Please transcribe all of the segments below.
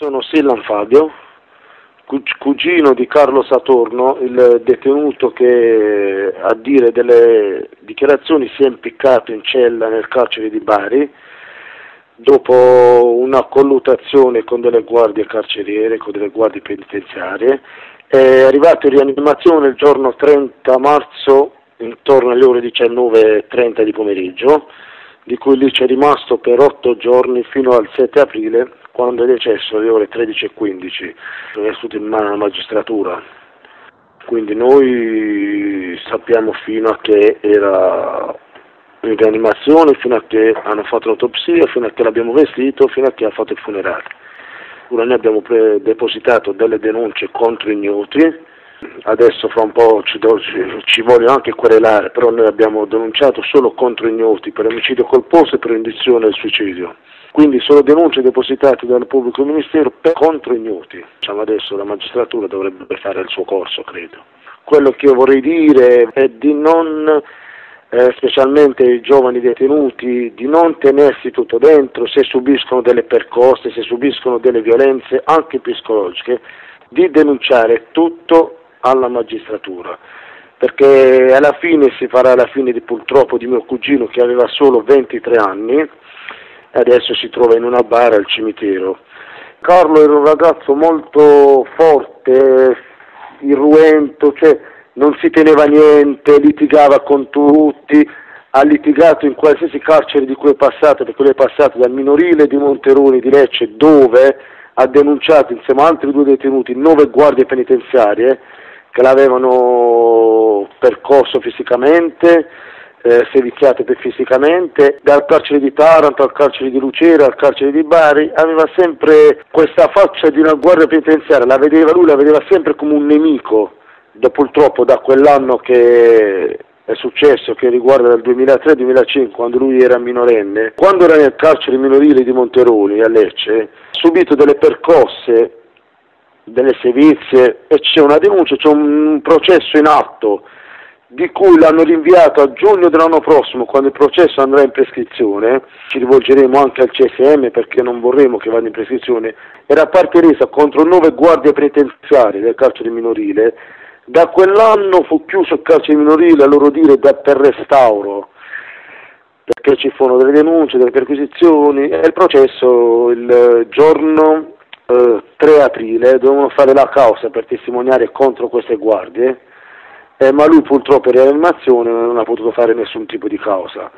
Sono Sillan Fabio, cugino di Carlo Saturno, il detenuto che a dire delle dichiarazioni si è impiccato in cella nel carcere di Bari dopo una colluttazione con delle guardie carceriere, con delle guardie penitenziarie. È arrivato in rianimazione il giorno 30 marzo intorno alle ore 19:30 di pomeriggio, di cui lì c'è rimasto per 8 giorni fino al 7 aprile, quando è decesso alle ore 13:15, è stato in mano alla magistratura. Quindi noi sappiamo fino a che era in rianimazione, fino a che hanno fatto l'autopsia, fino a che l'abbiamo vestito, fino a che ha fatto il funerale. Ora noi abbiamo depositato delle denunce contro ignoti. Adesso fra un po' ci vogliono anche querelare, però noi abbiamo denunciato solo contro ignoti per omicidio colposo e per induzione al suicidio. Quindi sono denunce depositate dal pubblico ministero contro ignoti. Diciamo adesso la magistratura dovrebbe fare il suo corso, credo. Quello che io vorrei dire è di non, specialmente i giovani detenuti, di non tenersi tutto dentro se subiscono delle percosse, se subiscono delle violenze anche psicologiche, di denunciare tutto alla magistratura, perché alla fine si farà la fine purtroppo di mio cugino che aveva solo 23 anni e adesso si trova in una bara al cimitero. Carlo era un ragazzo molto forte, irruento, cioè non si teneva niente, litigava con tutti, ha litigato in qualsiasi carcere di cui è passato, perché lui è passato dal minorile di Monteroni di Lecce, dove ha denunciato insieme a altri 2 detenuti 9 guardie penitenziarie che l'avevano percorso fisicamente, seviziato fisicamente, dal carcere di Taranto al carcere di Lucera al carcere di Bari. Aveva sempre questa faccia di una guardia penitenziaria, lui la vedeva sempre come un nemico. Purtroppo da quell'anno che è successo, che riguarda dal 2003-2005, quando lui era minorenne, quando era nel carcere minorile di Monteroni a Lecce, ha subito delle percosse, delle sevizie, e c'è una denuncia, c'è un processo in atto di cui l'hanno rinviato a giugno dell'anno prossimo, quando il processo andrà in prescrizione. Ci rivolgeremo anche al CSM perché non vorremmo che vada in prescrizione. Era parte resa contro 9 guardie penitenziarie del carcere minorile. Da quell'anno fu chiuso il carcere minorile, a loro dire, per restauro, perché ci furono delle denunce, delle perquisizioni, e il processo il giorno 3 aprile dovevano fare la causa per testimoniare contro queste guardie, ma lui purtroppo in rianimazione non ha potuto fare nessun tipo di causa.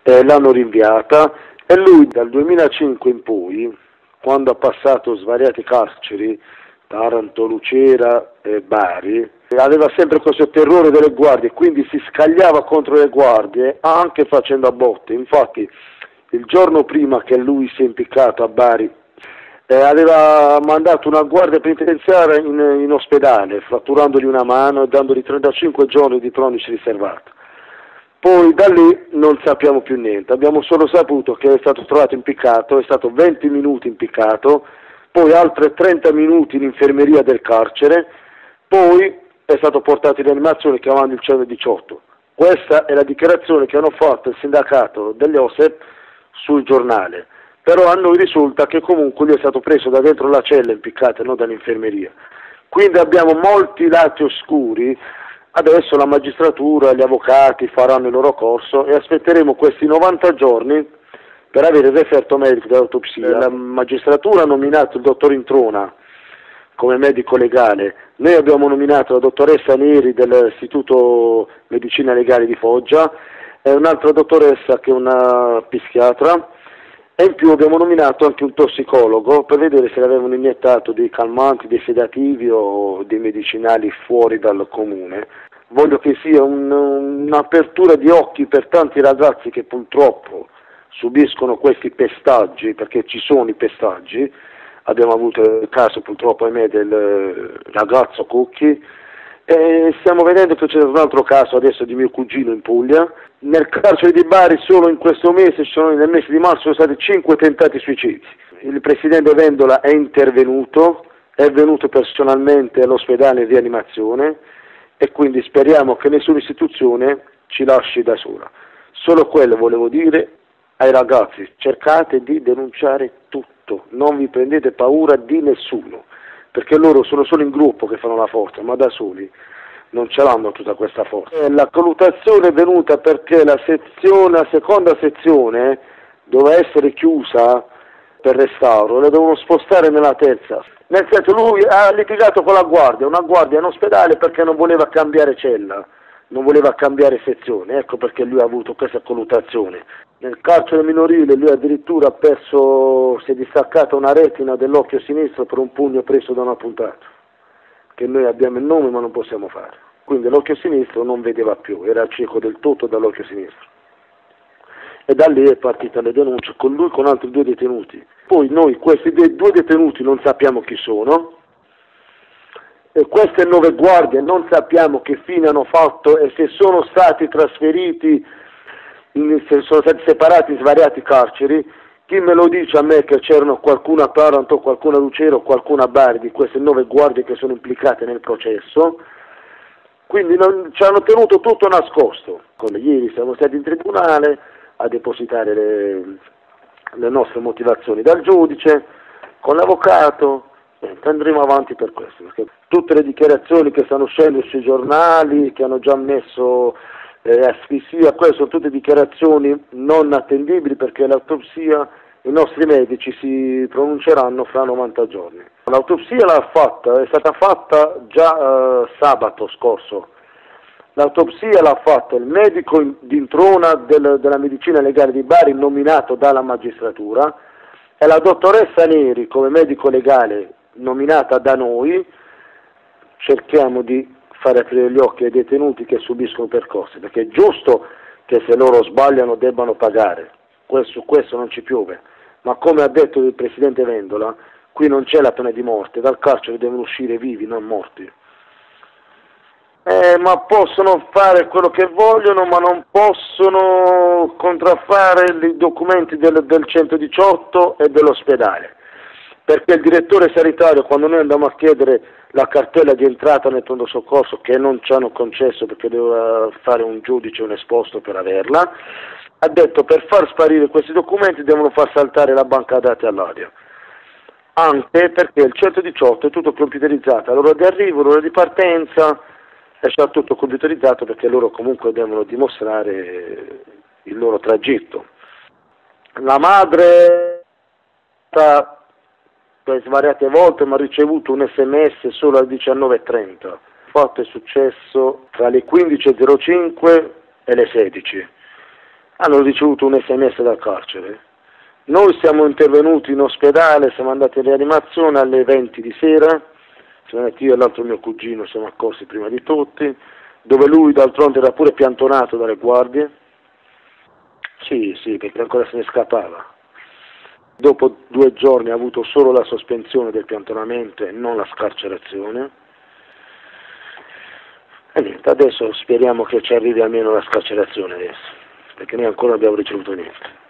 L'hanno rinviata e lui dal 2005 in poi, quando ha passato svariati carceri, Taranto, Lucera e Bari, aveva sempre questo terrore delle guardie, quindi si scagliava contro le guardie anche facendo a botte. Infatti il giorno prima che lui si è impiccato a Bari aveva mandato una guardia penitenziaria in ospedale, fratturandogli una mano e dandogli 35 giorni di pronici riservata. Poi da lì non sappiamo più niente, abbiamo solo saputo che è stato trovato impiccato, è stato 20 minuti impiccato, poi altre 30 minuti in infermeria del carcere, poi è stato portato in rianimazione chiamando il 118. Questa è la dichiarazione che hanno fatto il sindacato degli OSEP sul giornale. Però a noi risulta che comunque lui è stato preso da dentro la cella impiccato e non dall'infermeria. Quindi abbiamo molti lati oscuri. Adesso la magistratura, gli avvocati faranno il loro corso e aspetteremo questi 90 giorni per avere il referto medico dell'autopsia. La magistratura ha nominato il dottor Introna come medico legale, noi abbiamo nominato la dottoressa Neri dell'Istituto Medicina Legale di Foggia e un'altra dottoressa che è una psichiatra, e in più abbiamo nominato anche un tossicologo per vedere se le avevano iniettato dei calmanti, dei sedativi o dei medicinali fuori dal comune. Voglio che sia un'apertura di occhi per tanti ragazzi che purtroppo subiscono questi pestaggi, perché ci sono i pestaggi. Abbiamo avuto il caso purtroppo ahimè del ragazzo Cucchi e stiamo vedendo che c'è un altro caso adesso di mio cugino in Puglia. Nel carcere di Bari solo in questo mese, nel mese di marzo, sono stati 5 tentati suicidi. Il presidente Vendola è intervenuto, è venuto personalmente all'ospedale in rianimazione e quindi speriamo che nessuna istituzione ci lasci da sola. Solo quello volevo dire ai ragazzi: cercate di denunciare tutto. tutto, non vi prendete paura di nessuno, perché loro sono solo in gruppo che fanno la forza, ma da soli non ce l'hanno tutta questa forza. La colluttazione è venuta perché la seconda sezione doveva essere chiusa per restauro, la devono spostare nella terza. Nel senso, lui ha litigato con la guardia, una guardia in ospedale perché non voleva cambiare cella, non voleva cambiare sezione, ecco perché lui ha avuto questa colluttazione. Nel carcere minorile lui addirittura si è distaccata una retina dell'occhio sinistro per un pugno preso da un appuntato, che noi abbiamo il nome ma non possiamo fare. Quindi l'occhio sinistro non vedeva più, era cieco del tutto dall'occhio sinistro. E da lì è partita le denunce con lui, con altri 2 detenuti. Poi noi questi 2 detenuti non sappiamo chi sono, e queste 9 guardie non sappiamo che fine hanno fatto e se sono stati trasferiti, se sono stati separati in svariati carceri. Chi me lo dice a me che c'erano qualcuno a Taranto, qualcuno a Lucero, qualcuno a Bari di queste 9 guardie che sono implicate nel processo? Quindi ci hanno tenuto tutto nascosto. Come ieri siamo stati in tribunale a depositare le nostre motivazioni dal giudice, con l'avvocato, andremo avanti per questo, perché tutte le dichiarazioni che stanno uscendo sui giornali, che hanno già messo asfissia, queste sono tutte dichiarazioni non attendibili perché l'autopsia, i nostri medici si pronunceranno fra 90 giorni. L'autopsia è stata fatta già sabato scorso. L'autopsia l'ha fatta il medico d'introna della medicina legale di Bari nominato dalla magistratura e la dottoressa Neri come medico legale nominata da noi. Cerchiamo di fare aprire gli occhi ai detenuti che subiscono percorsi, perché è giusto che se loro sbagliano debbano pagare, su questo non ci piove, ma come ha detto il Presidente Vendola, qui non c'è la pena di morte, dal carcere devono uscire vivi, non morti. Ma possono fare quello che vogliono, ma non possono contraffare i documenti del 118 e dell'ospedale, perché il direttore sanitario, quando noi andiamo a chiedere la cartella di entrata nel pronto soccorso, che non ci hanno concesso perché doveva fare un giudice, un esposto per averla, ha detto per far sparire questi documenti devono far saltare la banca dati all'aria, anche perché il 118 è tutto computerizzato, l'ora di arrivo, l'ora di partenza, è già tutto computerizzato perché loro comunque devono dimostrare il loro tragitto. La madre per svariate volte mi ha ricevuto un SMS solo alle 19:30. Il fatto è successo tra le 15:05 e le 16. Hanno ricevuto un SMS dal carcere. Noi siamo intervenuti in ospedale, siamo andati in rianimazione alle 20 di sera. Io e l'altro mio cugino siamo accorsi prima di tutti, dove lui d'altronde era pure piantonato dalle guardie. Sì, perché ancora se ne scappava. Dopo 2 giorni ha avuto solo la sospensione del piantonamento e non la scarcerazione. E niente, adesso speriamo che ci arrivi almeno la scarcerazione adesso, perché noi ancora non abbiamo ricevuto niente.